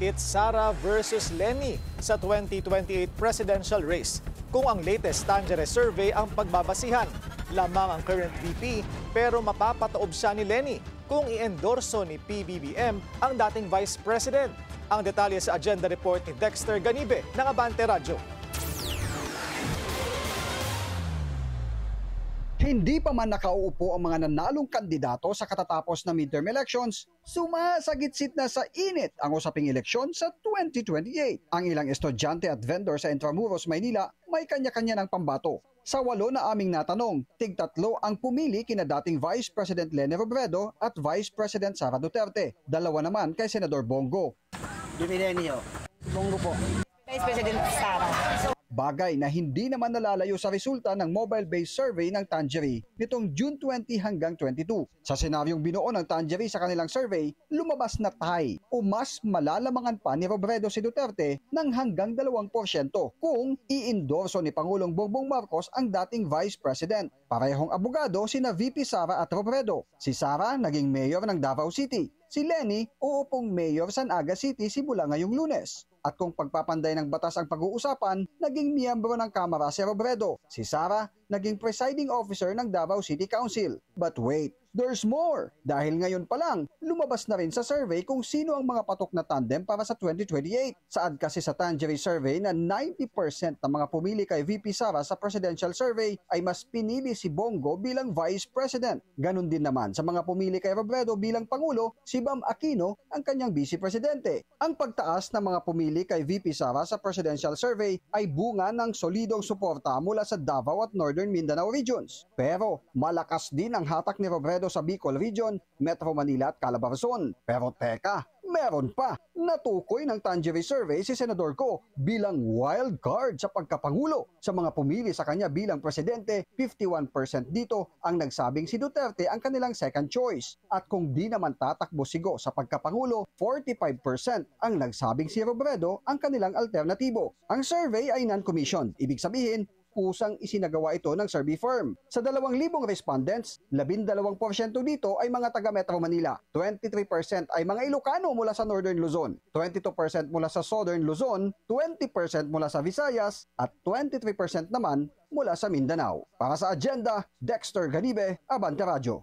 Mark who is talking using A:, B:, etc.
A: It's Sara versus Lenny sa 2028 presidential race. Kung ang latest Tanjere survey ang pagbabasihan, lamang ang current VP pero mapapataob siya ni Lenny kung i-endorso ni PBBM ang dating Vice President. Ang detalye sa agenda report ni Dexter Ganibe ng Abante Radyo.
B: Hindi pa man nakauupo ang mga nanalong kandidato sa katatapos na midterm elections, sumasagitsit na sa init ang usaping eleksyon sa 2028. Ang ilang estudyante at vendor sa Intramuros, Maynila may kanya-kanya ng pambato. Sa 8 na aming natanong, tig-3 ang pumili kina dating Vice President Leni Robredo at Vice President Sara Duterte. 2 naman kay Senador Bongo.
C: Dumilenio. Bongo po. Vice President Sara.
B: Bagay na hindi naman nalalayo sa resulta ng mobile-based survey ng Tanjere nitong June 20 hanggang 22. Sa senaryong binuo ng Tanjere sa kanilang survey, lumabas na tie o mas malalamangan pa ni Robredo si Duterte ng hanggang 2% kung i-endorso ni Pangulong Bongbong Marcos ang dating Vice President. Parehong abogado sina VP Sara at Robredo. Si Sara naging mayor ng Davao City. Si Lenny uupong mayor San Aga City simula ngayong Lunes. At kung pagpapanday ng batas ang pag-uusapan, naging miyembro ng Kamara si Robredo. Si Sara naging presiding officer ng Davao City Council. But wait, there's more! Dahil ngayon pa lang, lumabas na rin sa survey kung sino ang mga patok na tandem para sa 2028. Saad kasi sa Tanjere survey na 90% ng mga pumili kay VP Sara sa presidential survey ay mas pinili si Bongo bilang Vice President. Ganon din naman sa mga pumili kay Robredo bilang Pangulo, si Bam Aquino ang kanyang Vice Presidente. Ang pagtaas ng mga pumili kay VP Sara sa presidential survey ay bunga ng solidong suporta mula sa Davao at Northern Mindanao regions. Pero malakas din ang hatak ni Robredo sa Bicol Region, Metro Manila at Calabarzon. Pero teka, meron pa. Natukoy ng Tanjere survey si Senador Ko bilang wild card sa pagkapangulo. Sa mga pumili sa kanya bilang presidente, 51% dito ang nagsabing si Duterte ang kanilang second choice. At kung di naman tatakbo si Go sa pagkapangulo, 45% ang nagsabing si Robredo ang kanilang alternatibo. Ang survey ay non-commissioned, ibig sabihin, kusang isinagawa ito ng survey firm. Sa 2,000 respondents, 12% dito ay mga taga Metro Manila, 23% ay mga Ilocano mula sa Northern Luzon, 22% mula sa Southern Luzon, 20% mula sa Visayas, at 23% naman mula sa Mindanao. Para sa agenda, Dexter Ganibe, Abante Radyo.